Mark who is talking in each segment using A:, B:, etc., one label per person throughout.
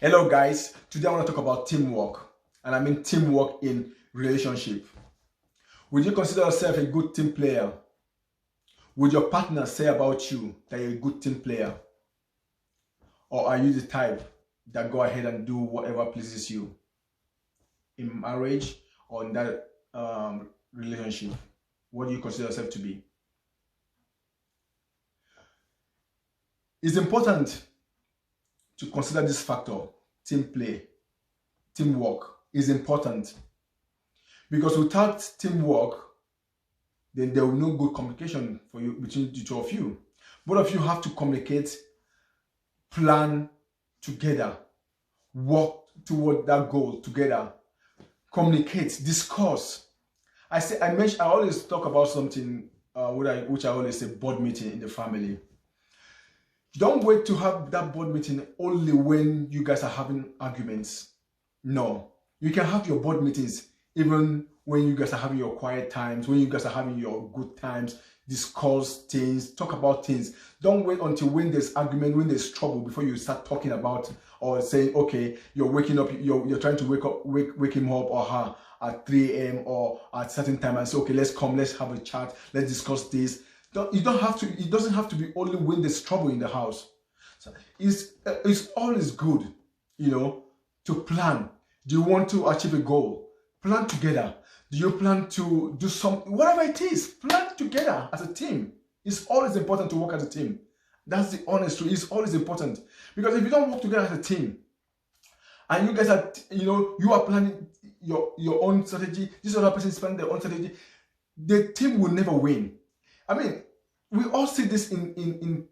A: Hello guys, today I want to talk about teamwork, and I mean teamwork in relationship. Would you consider yourself a good team player? Would your partner say about you that you're a good team player? Or are you the type that go ahead and do whatever pleases you in marriage or in that relationship? What do you consider yourself to be? It's important to consider this factor. Team play, teamwork is important, because without teamwork, then there will be no good communication for you between the two of you. Both of you have to communicate, plan together, work toward that goal together, communicate, discuss. I always talk about something which I always say: board meeting in the family. Don't wait to have that board meeting only when you guys are having arguments. No, you can have your board meetings even when you guys are having your quiet times, when you guys are having your good times, discuss things, talk about things. Don't wait until when there's argument, when there's trouble before you start talking about or saying, okay, you're waking up, you're trying to wake him up or her at 3 a.m. or at a certain time and say, okay, let's have a chat, let's discuss this. It doesn't have to be only when there's trouble in the house. So it's always good, to plan. Do you want to achieve a goal? Plan together. Do you plan to do whatever it is, plan together as a team. It's always important to work as a team. That's the honest truth. It's always important, because if you don't work together as a team and you guys are, you are planning your own strategy, this other person is planning their own strategy, the team will never win. I mean, we all see this in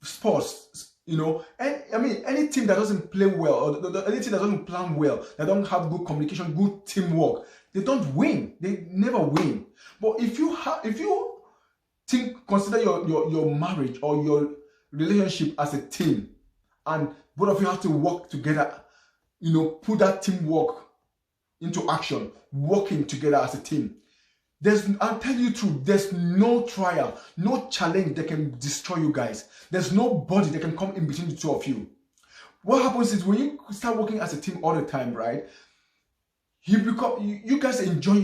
A: sports, any team that doesn't play well, or any team that doesn't plan well, that don't have good communication, good teamwork, they don't win. They never win. But if you consider your marriage or your relationship as a team, and both of you have to work together, put that teamwork into action, working together as a team. I'll tell you the truth, there's no trial, no challenge that can destroy you guys. There's nobody that can come in between the two of you. What happens is when you start working as a team all the time, right? You guys enjoy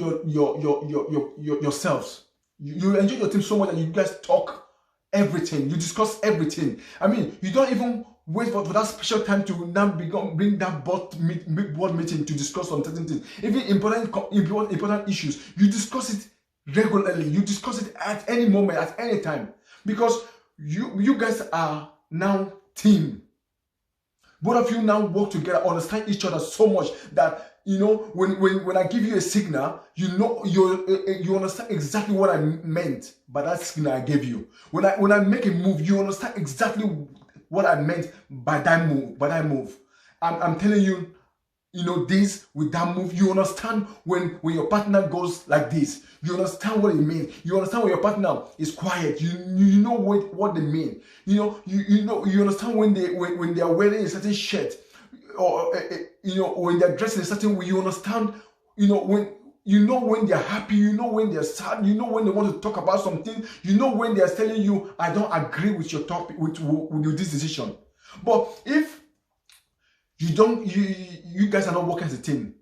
A: yourselves. You enjoy your team so much that you guys talk everything. You discuss everything. I mean, you don't even wait for that special time to now bring that board meeting to discuss some certain things. Even important issues, you discuss it regularly. You discuss it at any moment, at any time, because you guys are now team. Both of you now work together, understand each other so much that when I give you a signal, you understand exactly what I meant by that signal I gave you. When I make a move, you understand exactly what I meant by that move. I'm telling you, this with that move, you understand when your partner goes like this. You understand what it means. You understand when your partner is quiet. You know what they mean. You understand when they are wearing a certain shirt, or when they're dressed in a certain way. You understand, when they're happy, when they're sad, when they want to talk about something, when they're telling you, I don't agree with your topic, with this decision. But if you guys are not working as a team,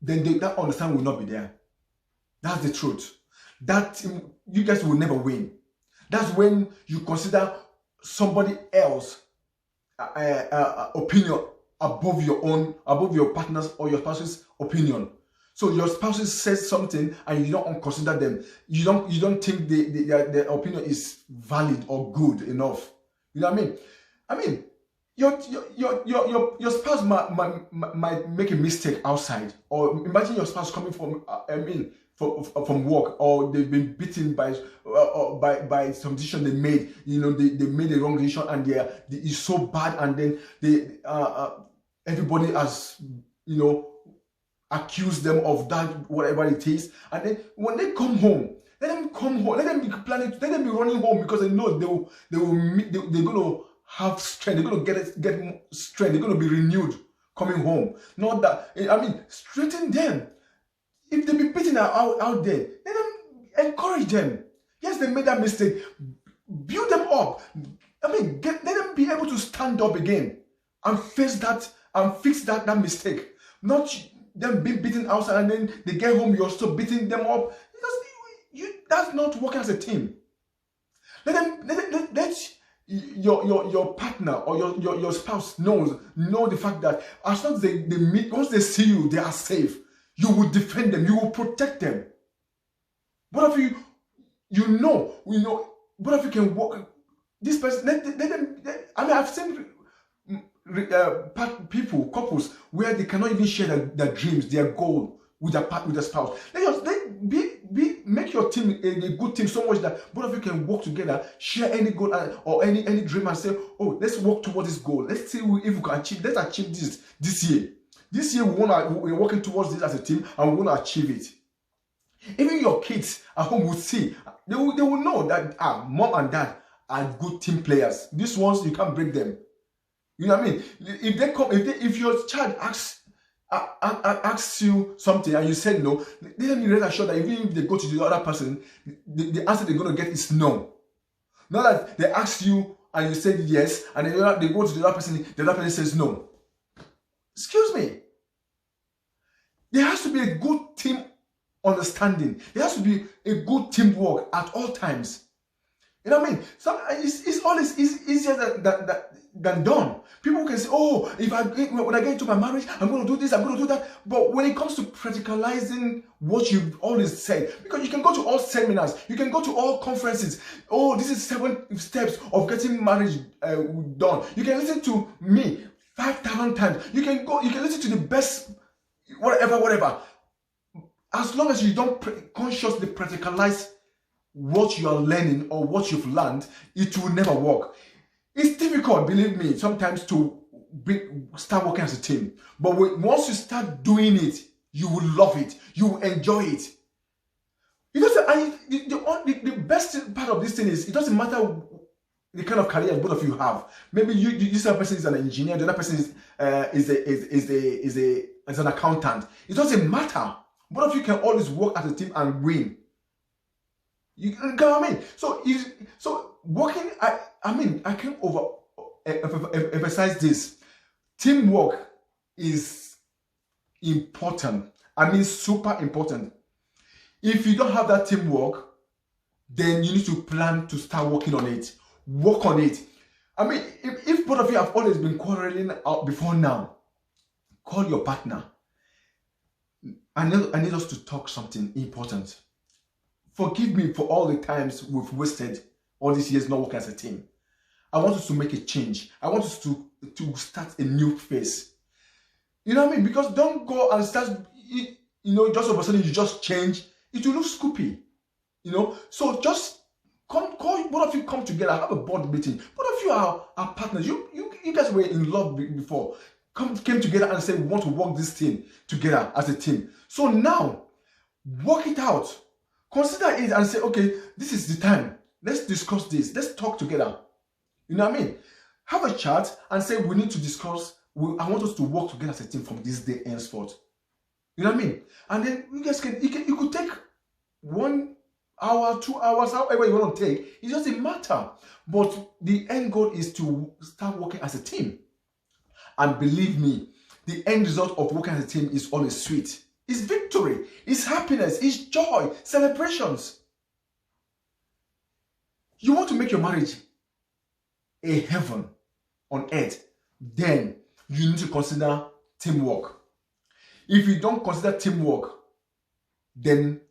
A: then that understanding will not be there. That's the truth. That you guys will never win. That's when you consider somebody else's opinion above your partner's or your spouse's opinion. So your spouse says something and you don't consider them. You don't think their opinion is valid or good enough. You know what I mean? I mean, your spouse might make a mistake outside, or imagine your spouse coming from work, or they've been beaten by some decision they made. They made a wrong decision and it's so bad, and then everybody has accuse them of that, whatever it is, and then when they come home, let them be planning, let them be running home, because they know they're going to have strength, they're going to get strength, they're going to be renewed coming home. Not that, strengthen them. If they be beaten out there, let them encourage them. Yes, they made that mistake, build them up. Let them be able to stand up again and face that and fix that mistake. Not them being beaten outside and then they get home, you're still beating them up. That's not working as a team. Let your partner or your spouse know the fact that as long as they meet, once they see you, they are safe. You will defend them, you will protect them. Both of you know, both of you can work. This person, let them. I mean, I've seen people, couples, where they cannot even share their dreams, their goal with their spouse. Make your team a good team so much that both of you can work together, share any goal or any dream, and say, oh, let's work towards this goal. Let's see if we can achieve. Let's achieve this year. This year we're working towards this as a team, and we want to achieve it. Even your kids at home will see. They will know that mom and dad are good team players. These ones you can't break them. You know what I mean? If your child asks you something and you said no, then you rest assured that even if they go to the other person, the answer they're going to get is no. Not that they ask you and you said yes, and then they go to the other person says no. Excuse me. There has to be a good team understanding. There has to be a good teamwork at all times. You know what I mean? So it's always easier than done. People can say, oh, when I get into my marriage, I'm going to do this, I'm going to do that. But when it comes to practicalizing what you've always said, because you can go to all seminars, you can go to all conferences. Oh, this is 7 steps of getting marriage done. You can listen to me 5,000 times. You can listen to the best, whatever. As long as you don't consciously practicalize what you are learning or what you've learned, it will never work. It's difficult, believe me, sometimes to start working as a team. But once you start doing it, you will love it. You will enjoy it. The best part of this thing is, it doesn't matter the kind of career both of you have. Maybe this other person is an engineer, the other person is an accountant. It doesn't matter. Both of you can always work as a team and win. You know what I mean? So working, I can't emphasize this. Teamwork is important. Super important. If you don't have that teamwork, then you need to plan to start working on it. Work on it. If both of you have always been quarreling out before now, call your partner. I need us to talk something important. Forgive me for all the times we've wasted all these years not working as a team. I want us to make a change. I want us to start a new phase. You know what I mean? Because don't go and start, just all of a sudden you just change. It will look scoopy. So just call both of you, come together, have a board meeting. Both of you are partners. You guys were in love before. Came together and said, we want to work this thing together as a team. So now, work it out. Consider it and say, okay, this is the time. Let's discuss this. Let's talk together. You know what I mean? Have a chat and say, we need to discuss. I want us to work together as a team from this day henceforth. You know what I mean? And then you guys you could take 1 hour, 2 hours, however you want to take. It doesn't matter. But the end goal is to start working as a team. And believe me, the end result of working as a team is always sweet. It's victory, it's happiness, it's joy, celebrations. You want to make your marriage a heaven on earth, then you need to consider teamwork. If you don't consider teamwork, then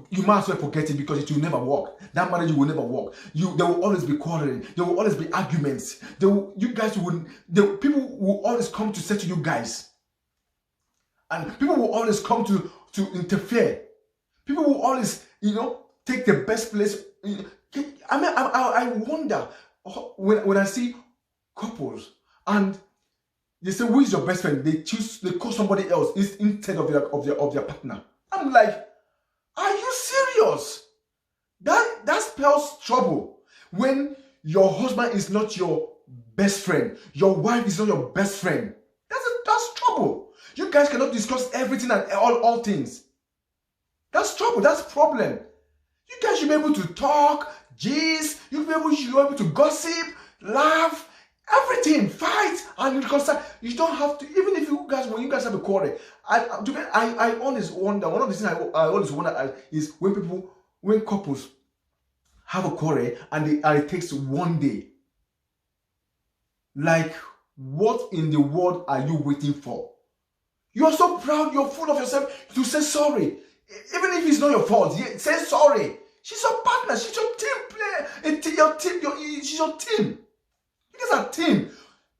A: you might as well forget it, because it will never work. That marriage will never work. There will always be quarreling. There will always be arguments. People will always come to say to you guys. And people will always come to interfere. People will always, take the best place. I wonder when I see couples and they say, who is your best friend? They call somebody else instead of their partner. I'm like, are you serious? That spells trouble. When your husband is not your best friend, your wife is not your best friend, that's trouble. You guys cannot discuss everything and all things. That's trouble. That's problem. You guys should be able to talk, gist. You should be able to gossip, laugh, Everything, fight and reconcile. You don't have to, even if you guys, when you guys have a quarrel. I always wonder, one of the things I always wonder is when couples have a quarrel and it takes one day. Like, what in the world are you waiting for? You are so proud, you're full of yourself to say sorry. Even if it's not your fault, say sorry. She's your partner, she's your team player, she's your team. You guys are a team.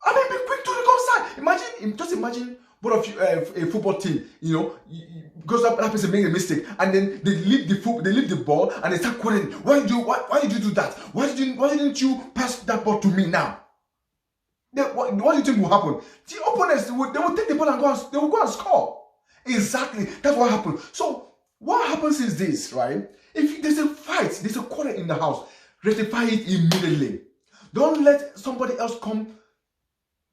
A: I mean, be quick to reconcile. Just imagine one of you, a football team, because that person made a mistake, and then they leave the ball, and they start quarreling. Why did you do that? Why didn't you pass that ball to me now? What do you think will happen? The opponents, they will take the ball and they will go and score. Exactly, that's what happened. So what happens is this, right? If there's a fight, there's a quarrel in the house, rectify it immediately. Don't let somebody else come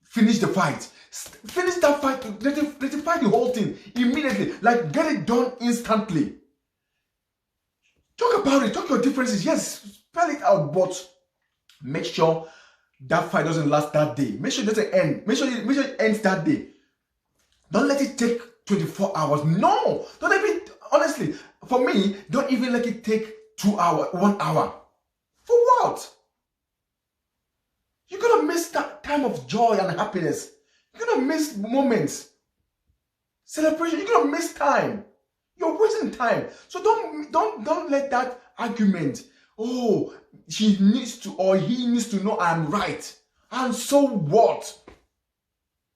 A: finish the fight. Finish that fight, rectify the whole thing immediately. Like, get it done instantly. Talk about it, talk your differences. Yes, spell it out, but make sure that fight doesn't last that day. Make sure it doesn't end. Make sure it ends that day. Don't let it take 24 hours. No, don't even, honestly, for me, don't even let it take 2 hours, 1 hour. For what? You're gonna miss that time of joy and happiness. You're gonna miss moments, celebration. You're gonna miss time. You're wasting time. So don't let that argument. Oh, she needs to or he needs to know I'm right. And so what?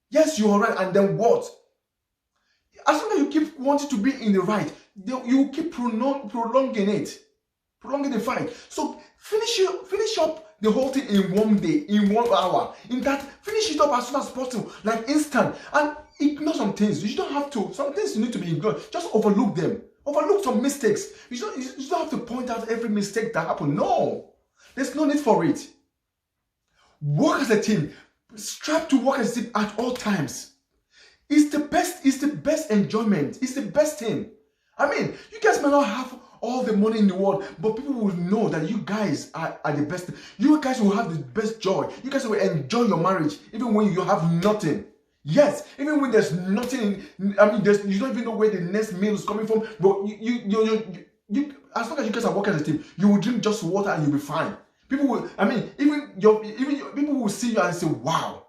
A: Yes, you are right. And then what? As long as you keep wanting to be in the right, you keep prolonging it, prolonging the fight. So finish up the whole thing in 1 day, in 1 hour. In that, finish it up as soon as possible, like instant. And ignore some things. You don't have to. Some things you need to be ignored. Just overlook them. Overlook some mistakes. You don't have to point out every mistake that happened. No, there's no need for it. Work as a team. Strive to work as a team at all times. It's the best enjoyment. It's the best thing. I mean, you guys may not have all the money in the world, but people will know that you guys are the best. You guys will have the best joy. You guys will enjoy your marriage even when you have nothing. Yes, even when there's nothing. I mean, you don't even know where the next meal is coming from. But you as long as you guys are working as a team, you will drink just water and you'll be fine. People will. I mean, even people will see you and say, "Wow."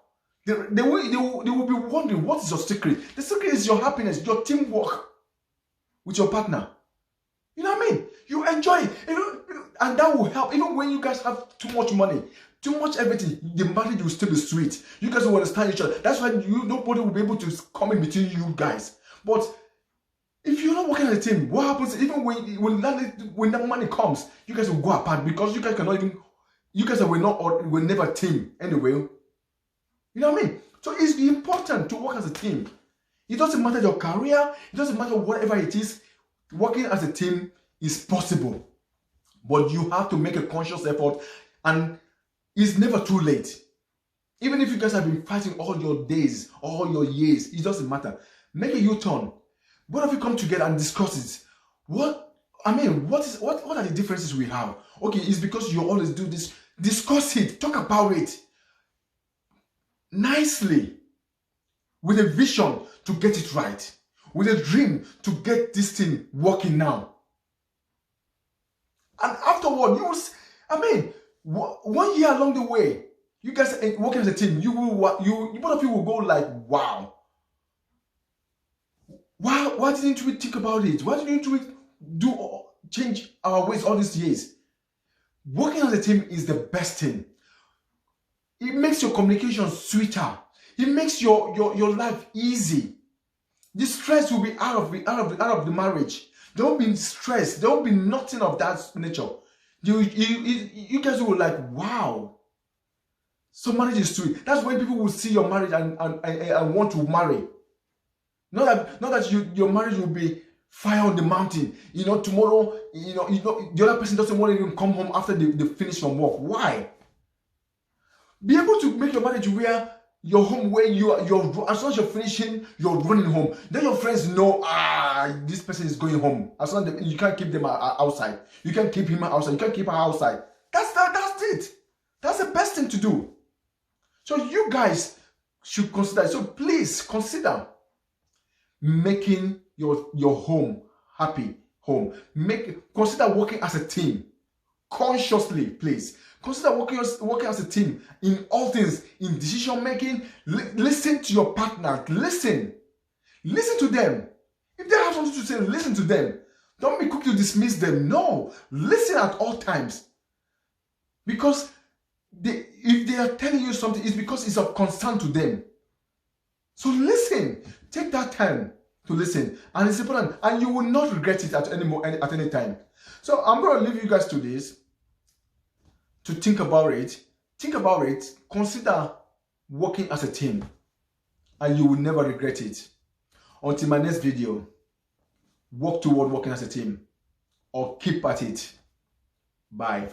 A: They will be wondering, what is your secret? The secret is your happiness, your teamwork with your partner. You know what I mean? You enjoy it. And that will help. Even when you guys have too much money, too much everything, the marriage will still be sweet. You guys will understand each other. That's why nobody will be able to come in between you guys. But if you're not working as a team, what happens even when that money comes, you guys will go apart because you guys cannot even, you guys will never team anyway. You know what I mean? So it's important to work as a team. It doesn't matter your career, it doesn't matter whatever it is, working as a team is possible. But you have to make a conscious effort, and it's never too late. Even if you guys have been fighting all your days, all your years, it doesn't matter. Make a U-turn. Both of you come together and discuss it. What are the differences we have? Okay, it's because you always do this. Discuss it, talk about it. Nicely, with a vision to get it right, with a dream to get this thing working now. And afterward, 1 year along the way, you guys working as a team, both of you will go like, wow. Why didn't we think about it? Why didn't we change our ways all these years? Working as a team is the best thing. It makes your communication sweeter. It makes your life easy. The stress will be out of the marriage. Don't be stressed. Don't be nothing of that nature. You guys will like, wow. So marriage is sweet. That's when people will see your marriage and want to marry. Not that your marriage will be fire on the mountain. Tomorrow, the other person doesn't want to even come home after they finish from work. Why? Be able to make your marriage where your home, where you're as soon as you're finishing, you're running home. Then your friends know, this person is going home. As long as you can't keep them outside. You can't keep him outside. You can't keep her outside. That's it. That's the best thing to do. So you guys should consider. So please consider making your home happy home. Consider working as a team consciously, please. Consider working as a team in all things, in decision making. Listen to your partner. Listen to them. If they have something to say, listen to them. Don't be quick to dismiss them. No, listen at all times. Because if they are telling you something, it's because it's of concern to them. So listen. Take that time to listen, and it's important, and you will not regret it at any time. So I'm going to leave you guys to this, to think about it. Think about it. Consider working as a team, and you will never regret it. Until my next video, work toward working as a team, or keep at it. Bye.